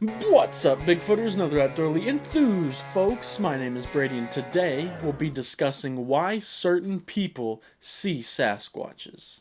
What's up, Bigfooters and other outdoorly enthused folks? My name is Brady, and today we'll be discussing why certain people see Sasquatches.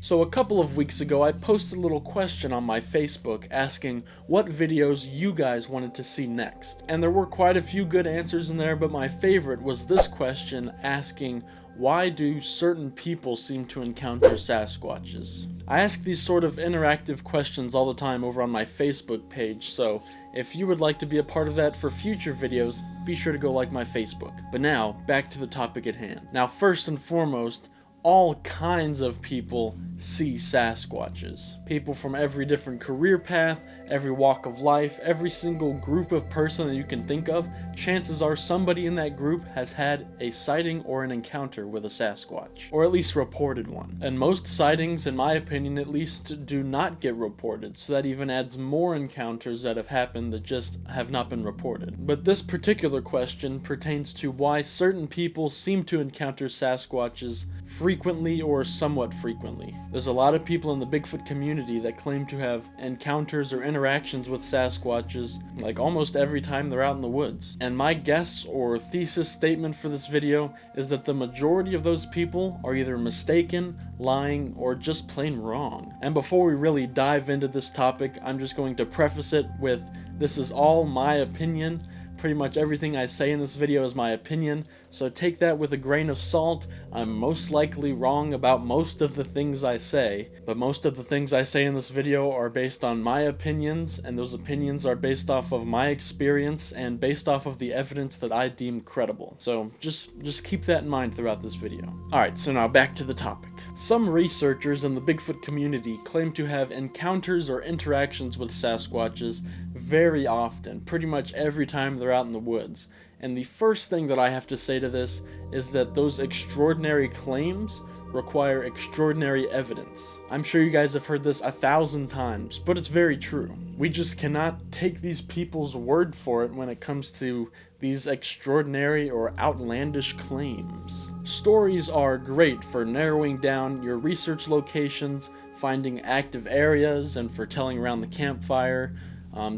So a couple of weeks ago, I posted a little question on my Facebook asking what videos you guys wanted to see next. And there were quite a few good answers in there, but my favorite was this question asking, why do certain people seem to encounter Sasquatches? I ask these sort of interactive questions all the time over on my Facebook page, so if you would like to be a part of that for future videos, be sure to go like my Facebook. But now, back to the topic at hand. Now, first and foremost, all kinds of people see Sasquatches. People from every different career path, every walk of life, every single group of person that you can think of, chances are somebody in that group has had a sighting or an encounter with a Sasquatch, or at least reported one. And most sightings, in my opinion at least, do not get reported, so that even adds more encounters that have happened that just have not been reported. But this particular question pertains to why certain people seem to encounter Sasquatches frequently or somewhat frequently. There's a lot of people in the Bigfoot community that claim to have encounters or interactions with Sasquatches like almost every time they're out in the woods. And my guess or thesis statement for this video is that the majority of those people are either mistaken, lying, or just plain wrong. And before we really dive into this topic, I'm just going to preface it with, this is all my opinion. Pretty much everything I say in this video is my opinion, so take that with a grain of salt. I'm most likely wrong about most of the things I say, but most of the things I say in this video are based on my opinions, and those opinions are based off of my experience and based off of the evidence that I deem credible. So just keep that in mind throughout this video. Alright, so now back to the topic. Some researchers in the Bigfoot community claim to have encounters or interactions with Sasquatches very often, pretty much every time they're out in the woods. And the first thing that I have to say to this is that those extraordinary claims require extraordinary evidence. I'm sure you guys have heard this 1,000 times, but it's very true. We just cannot take these people's word for it when it comes to these extraordinary or outlandish claims. Stories are great for narrowing down your research locations, finding active areas, and for telling around the campfire,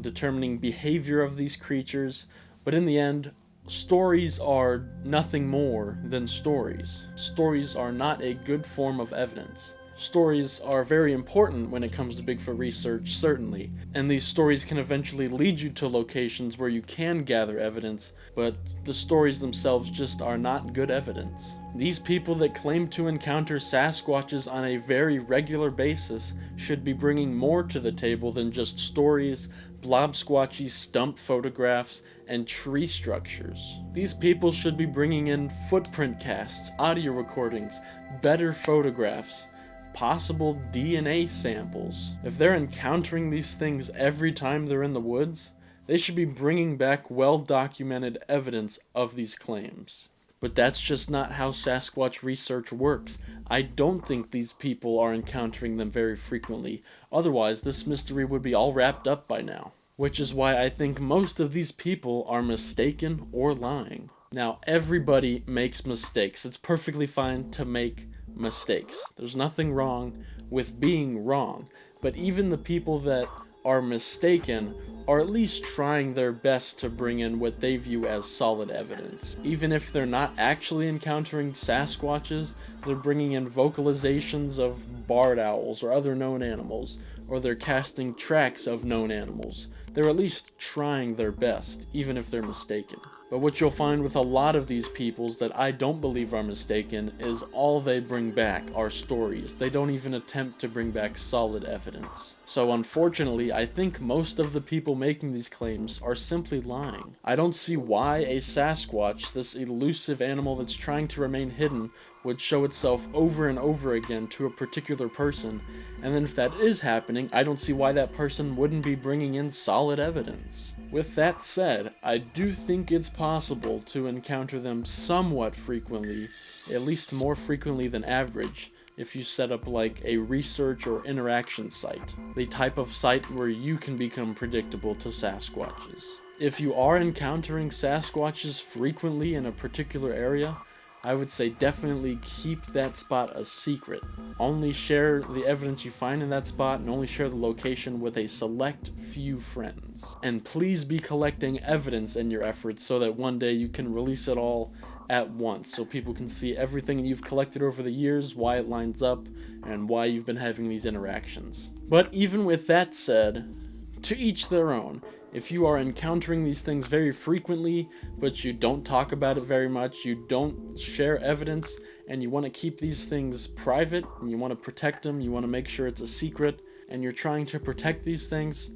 determining behavior of these creatures, but in the end, stories are nothing more than stories. Stories are not a good form of evidence. Stories are very important when it comes to Bigfoot research, certainly, and these stories can eventually lead you to locations where you can gather evidence, but the stories themselves just are not good evidence. These people that claim to encounter Sasquatches on a very regular basis should be bringing more to the table than just stories, blob squatchy stump photographs, and tree structures. These people should be bringing in footprint casts, audio recordings, better photographs, possible DNA samples. If they're encountering these things every time they're in the woods, they should be bringing back well-documented evidence of these claims. But that's just not how Sasquatch research works. I don't think these people are encountering them very frequently. Otherwise, this mystery would be all wrapped up by now. Which is why I think most of these people are mistaken or lying. Now, everybody makes mistakes. It's perfectly fine to make mistakes. There's nothing wrong with being wrong. But even the people that are mistaken are at least trying their best to bring in what they view as solid evidence. Even if they're not actually encountering Sasquatches, they're bringing in vocalizations of barred owls or other known animals, or they're casting tracks of known animals. They're at least trying their best, even if they're mistaken. But what you'll find with a lot of these peoples that I don't believe are mistaken is all they bring back are stories. They don't even attempt to bring back solid evidence. So unfortunately, I think most of the people making these claims are simply lying. I don't see why a Sasquatch, this elusive animal that's trying to remain hidden, would show itself over and over again to a particular person, and then if that is happening, I don't see why that person wouldn't be bringing in solid evidence. With that said, I do think it's possible to encounter them somewhat frequently at least more frequently than average, if you set up like a research or interaction site, the type of site where you can become predictable to Sasquatches. If you are encountering Sasquatches frequently in a particular area, I would say definitely keep that spot a secret. Only share the evidence you find in that spot and only share the location with a select few friends. And please be collecting evidence in your efforts so that one day you can release it all at once so people can see everything you've collected over the years, why it lines up, and why you've been having these interactions. But even with that said, to each their own. If you are encountering these things very frequently, but you don't talk about it very much, you don't share evidence, and you want to keep these things private, and you want to protect them, you want to make sure it's a secret, and you're trying to protect these things,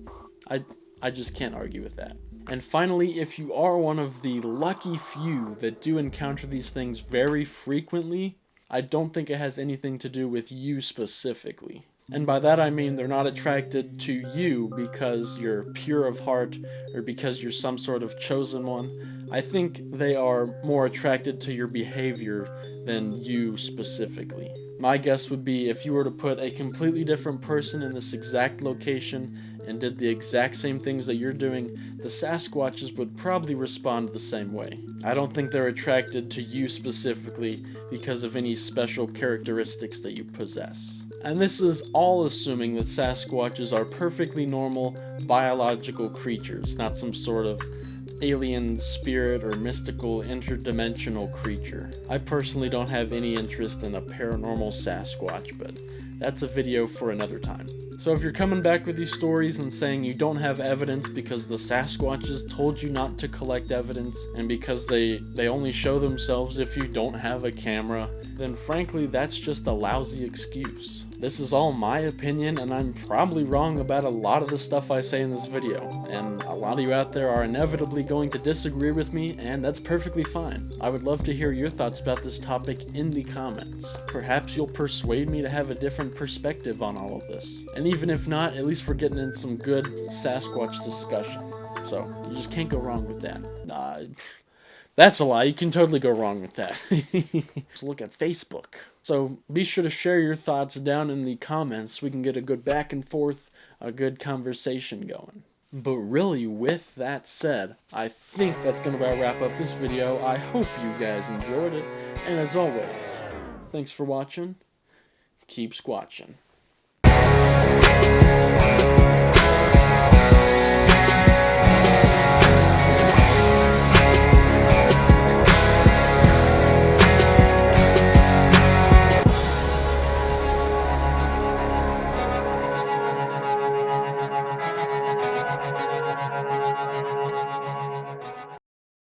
I just can't argue with that. And finally, if you are one of the lucky few that do encounter these things very frequently, I don't think it has anything to do with you specifically. And by that I mean they're not attracted to you because you're pure of heart or because you're some sort of chosen one. I think they are more attracted to your behavior than you specifically. My guess would be if you were to put a completely different person in this exact location and did the exact same things that you're doing, the Sasquatches would probably respond the same way. I don't think they're attracted to you specifically because of any special characteristics that you possess. And this is all assuming that Sasquatches are perfectly normal biological creatures, not some sort of alien spirit or mystical interdimensional creature. I personally don't have any interest in a paranormal Sasquatch, but that's a video for another time. So if you're coming back with these stories and saying you don't have evidence because the Sasquatches told you not to collect evidence and because they only show themselves if you don't have a camera, then frankly that's just a lousy excuse. This is all my opinion, and I'm probably wrong about a lot of the stuff I say in this video, and a lot of you out there are inevitably going to disagree with me, and that's perfectly fine. I would love to hear your thoughts about this topic in the comments. Perhaps you'll persuade me to have a different perspective on all of this. And even if not, at least we're getting in some good Sasquatch discussion. So, you just can't go wrong with that. That's a lie. You can totally go wrong with that. Just look at Facebook. So be sure to share your thoughts down in the comments so we can get a good back and forth, a good conversation going. But really, with that said, I think that's going to about wrap up this video. I hope you guys enjoyed it. And as always, thanks for watching. Keep squatching.